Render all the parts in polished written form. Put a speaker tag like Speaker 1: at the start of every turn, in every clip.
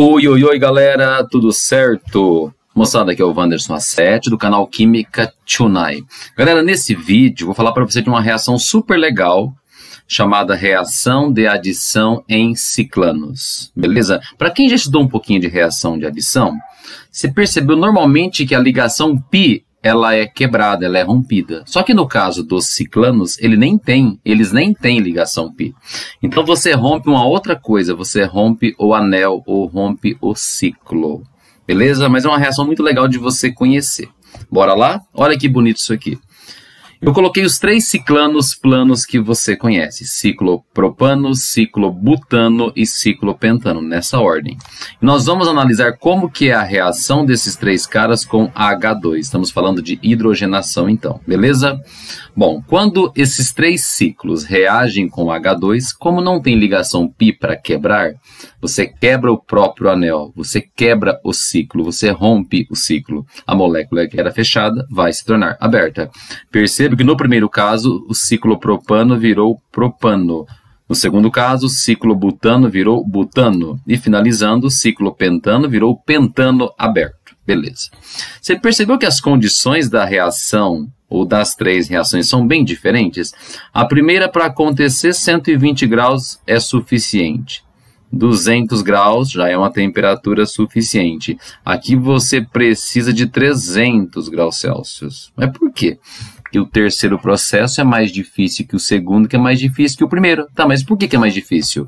Speaker 1: Oi, oi, oi, galera, tudo certo? Moçada, aqui é o Wanderson A7 do canal Química Tunai. Galera, nesse vídeo vou falar para você de uma reação super legal chamada reação de adição em ciclanos, beleza? Para quem já estudou um pouquinho de reação de adição, você percebeu normalmente que a ligação π ela é quebrada, ela é rompida. Só que no caso dos ciclanos, eles nem têm ligação π. Então você rompe uma outra coisa, você rompe o anel ou rompe o ciclo. Beleza? Mas é uma reação muito legal de você conhecer. Bora lá? Olha que bonito isso aqui. Eu coloquei os 3 ciclanos planos que você conhece. Ciclopropano, ciclobutano e ciclopentano, nessa ordem. E nós vamos analisar como que é a reação desses 3 caras com H2. Estamos falando de hidrogenação então, beleza? Bom, quando esses 3 ciclos reagem com H2, como não tem ligação π para quebrar, você quebra o próprio anel, você quebra o ciclo, você rompe o ciclo. A molécula que era fechada vai se tornar aberta. Perceba que no primeiro caso, o ciclopropano virou propano. No segundo caso, o ciclobutano virou butano. E finalizando, o ciclopentano virou pentano aberto. Beleza. Você percebeu que as condições da reação, ou das 3 reações, são bem diferentes? A primeira, para acontecer, 120 graus é suficiente. 200 graus já é uma temperatura suficiente. Aqui você precisa de 300 graus Celsius. Mas por quê? Porque o terceiro processo é mais difícil que o segundo, que é mais difícil que o primeiro. Tá, mas por que é mais difícil?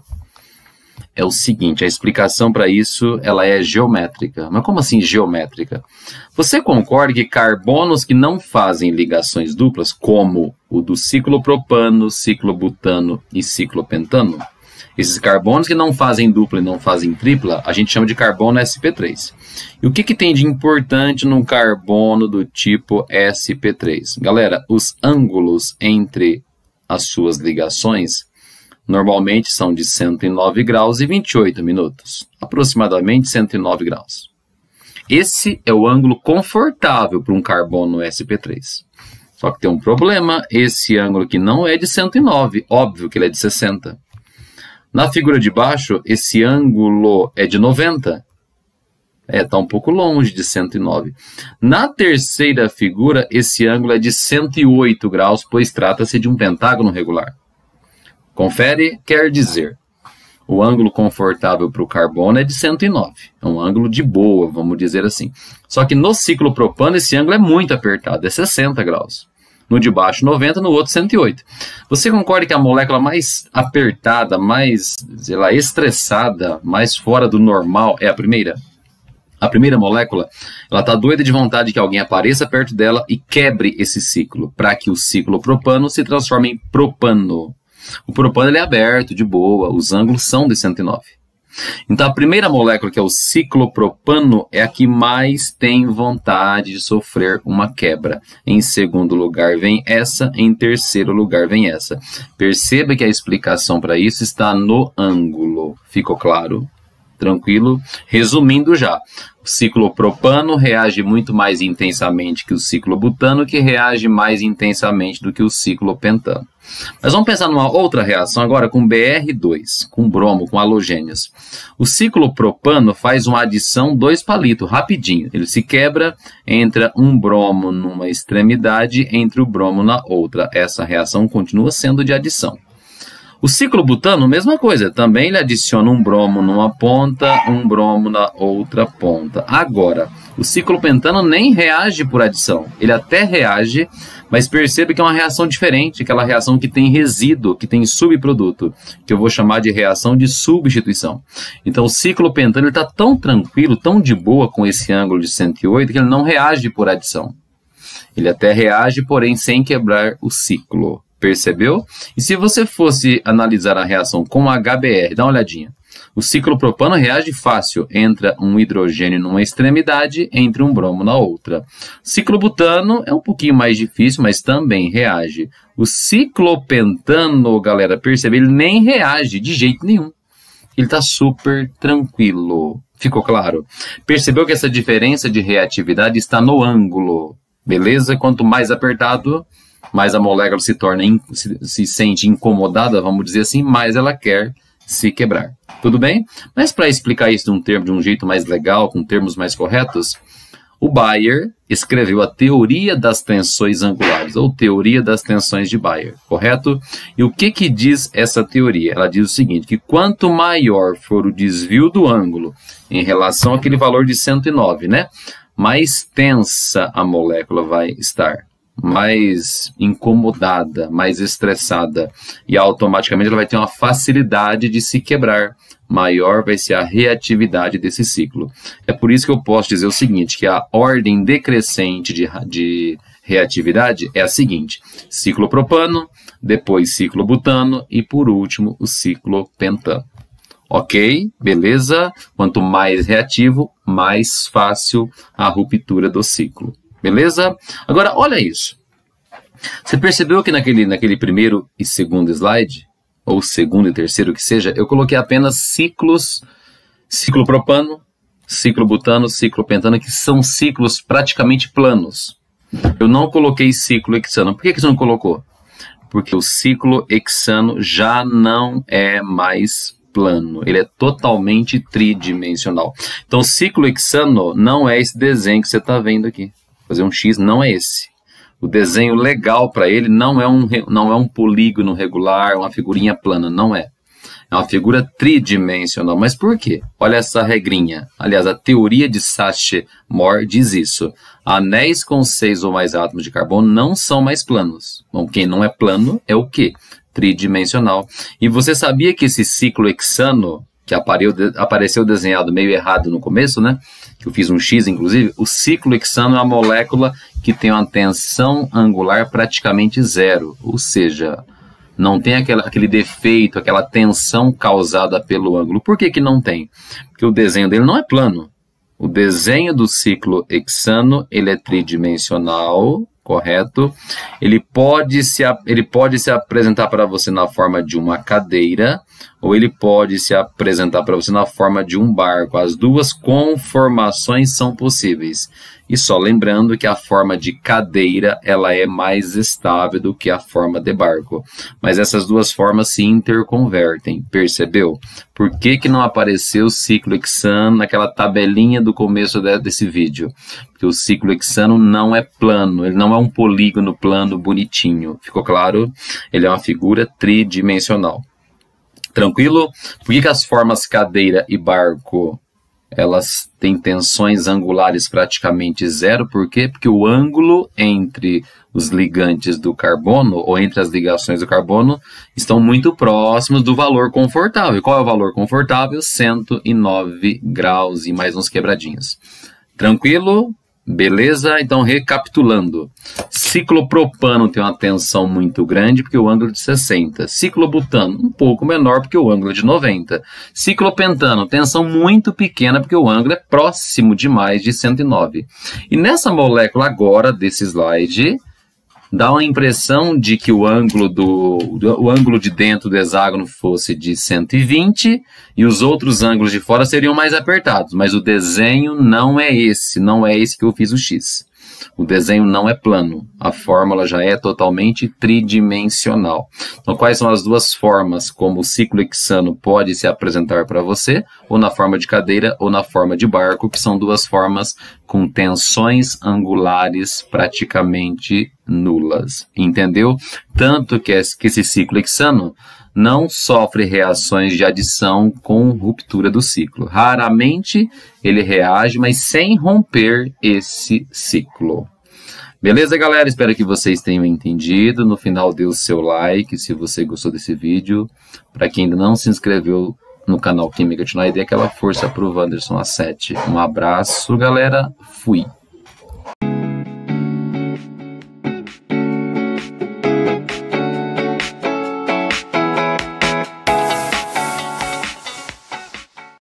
Speaker 1: É o seguinte, a explicação para isso ela é geométrica. Mas como assim geométrica? Você concorda que carbonos que não fazem ligações duplas, como o do ciclopropano, ciclobutano e ciclopentano, esses carbonos que não fazem dupla e não fazem tripla, a gente chama de carbono sp3. E o que tem de importante num carbono do tipo sp3? Galera, os ângulos entre as suas ligações normalmente são de 109 graus e 28 minutos. Aproximadamente 109 graus. Esse é o ângulo confortável para um carbono sp3. Só que tem um problema, esse ângulo aqui não é de 109, óbvio que ele é de 60. Na figura de baixo, esse ângulo é de 90. Está um pouco longe de 109. Na terceira figura, esse ângulo é de 108 graus, pois trata-se de um pentágono regular. Confere, quer dizer, o ângulo confortável para o carbono é de 109. É um ângulo de boa, vamos dizer assim. Só que no ciclopropano, esse ângulo é muito apertado, é 60 graus. No de baixo 90, no outro 108. Você concorda que a molécula mais apertada, mais, sei lá, estressada, mais fora do normal é a primeira? A primeira molécula, ela está doida de vontade que alguém apareça perto dela e quebre esse ciclo, para que o ciclopropano se transforme em propano. O propano ele é aberto, de boa, os ângulos são de 109. Então, a primeira molécula, que é o ciclopropano, é a que mais tem vontade de sofrer uma quebra. Em segundo lugar vem essa, em terceiro lugar vem essa. Perceba que a explicação para isso está no ângulo. Ficou claro? Tranquilo? Resumindo já, o ciclopropano reage muito mais intensamente que o ciclobutano, que reage mais intensamente do que o ciclopentano. Mas vamos pensar numa outra reação agora com Br2, com bromo, com halogênios. O ciclopropano faz uma adição 2 palitos, rapidinho. Ele se quebra, entra um bromo numa extremidade, entra o bromo na outra. Essa reação continua sendo de adição. O ciclobutano, mesma coisa, também ele adiciona um bromo numa ponta, um bromo na outra ponta. Agora, o ciclopentano nem reage por adição, ele até reage, mas percebe que é uma reação diferente, aquela reação que tem resíduo, que tem subproduto, que eu vou chamar de reação de substituição. Então o ciclopentano está tão tranquilo, tão de boa com esse ângulo de 108, que ele não reage por adição. Ele até reage, porém sem quebrar o ciclo. Percebeu? E se você fosse analisar a reação com HBr, dá uma olhadinha. O ciclopropano reage fácil, entra um hidrogênio numa extremidade, entra um bromo na outra. O ciclobutano é um pouquinho mais difícil, mas também reage. O ciclopentano, galera, percebe, ele nem reage de jeito nenhum. Ele está super tranquilo. Ficou claro? Percebeu que essa diferença de reatividade está no ângulo. Beleza? Quanto mais apertado, mais a molécula se sente incomodada, vamos dizer assim, mais ela quer se quebrar. Tudo bem? Mas para explicar isso de um jeito mais legal, com termos mais corretos, o Bayer escreveu a teoria das tensões angulares, ou teoria das tensões de Bayer, correto? E o que diz essa teoria? Ela diz o seguinte, que quanto maior for o desvio do ângulo em relação àquele valor de 109, né? Mais tensa a molécula vai estar, mais incomodada, mais estressada, e automaticamente ela vai ter uma facilidade de se quebrar. Maior vai ser a reatividade desse ciclo. É por isso que eu posso dizer o seguinte, que a ordem decrescente de reatividade é a seguinte, ciclopropano, depois ciclobutano e por último o ciclopentano. Ok? Beleza? Quanto mais reativo, mais fácil a ruptura do ciclo. Beleza? Agora, olha isso. Você percebeu que naquele primeiro e segundo slide, ou segundo e terceiro que seja, eu coloquei apenas ciclos, ciclopropano, ciclobutano, ciclopentano, que são ciclos praticamente planos. Eu não coloquei ciclohexano. Por que você não colocou? Porque o ciclohexano já não é mais plano, ele é totalmente tridimensional. Então, ciclohexano não é esse desenho que você está vendo aqui. Vou fazer um X, não é esse. O desenho legal para ele não é um polígono regular, uma figurinha plana, não é. É uma figura tridimensional. Mas por quê? Olha essa regrinha. Aliás, a teoria de Sacher-Maur diz isso. Anéis com 6 ou mais átomos de carbono não são mais planos. Bom, quem não é plano é o quê? Tridimensional. E você sabia que esse ciclohexano, que apareceu desenhado meio errado no começo, né? Que eu fiz um X, inclusive. O ciclohexano é uma molécula que tem uma tensão angular praticamente zero. Ou seja, não tem aquele defeito, aquela tensão causada pelo ângulo. Por que não tem? Porque o desenho dele não é plano. O desenho do ciclohexano, ele é tridimensional, correto? Ele pode se apresentar para você na forma de uma cadeira, ou ele pode se apresentar para você na forma de um barco. As duas conformações são possíveis. E só lembrando que a forma de cadeira ela é mais estável do que a forma de barco. Mas essas duas formas se interconvertem, percebeu? Por que não apareceu o ciclohexano naquela tabelinha do começo desse vídeo? Porque o ciclohexano não é plano, ele não é um polígono plano bonitinho. Ficou claro? Ele é uma figura tridimensional. Tranquilo? Por que as formas cadeira e barco elas têm tensões angulares praticamente zero? Por quê? Porque o ângulo entre os ligantes do carbono, ou entre as ligações do carbono, estão muito próximos do valor confortável. Qual é o valor confortável? 109 graus e mais uns quebradinhos. Tranquilo? Beleza? Então, recapitulando. Ciclopropano tem uma tensão muito grande porque o ângulo é de 60. Ciclobutano, um pouco menor porque o ângulo é de 90. Ciclopentano, tensão muito pequena porque o ângulo é próximo demais de 109. E nessa molécula agora, desse slide, dá uma impressão de que o ângulo de dentro do hexágono fosse de 120 e os outros ângulos de fora seriam mais apertados, mas o desenho não é esse que eu fiz o X. O desenho não é plano, a fórmula já é totalmente tridimensional. Então, quais são as duas formas como o ciclohexano pode se apresentar para você? Ou na forma de cadeira ou na forma de barco, que são duas formas com tensões angulares praticamente nulas. Entendeu? Tanto que esse ciclohexano não sofre reações de adição com ruptura do ciclo. Raramente ele reage, mas sem romper esse ciclo. Beleza, galera? Espero que vocês tenham entendido. No final, dê o seu like se você gostou desse vídeo. Para quem ainda não se inscreveu no canal Química Tonight, dê aquela força para o Wanderson A7. Um abraço, galera. Fui!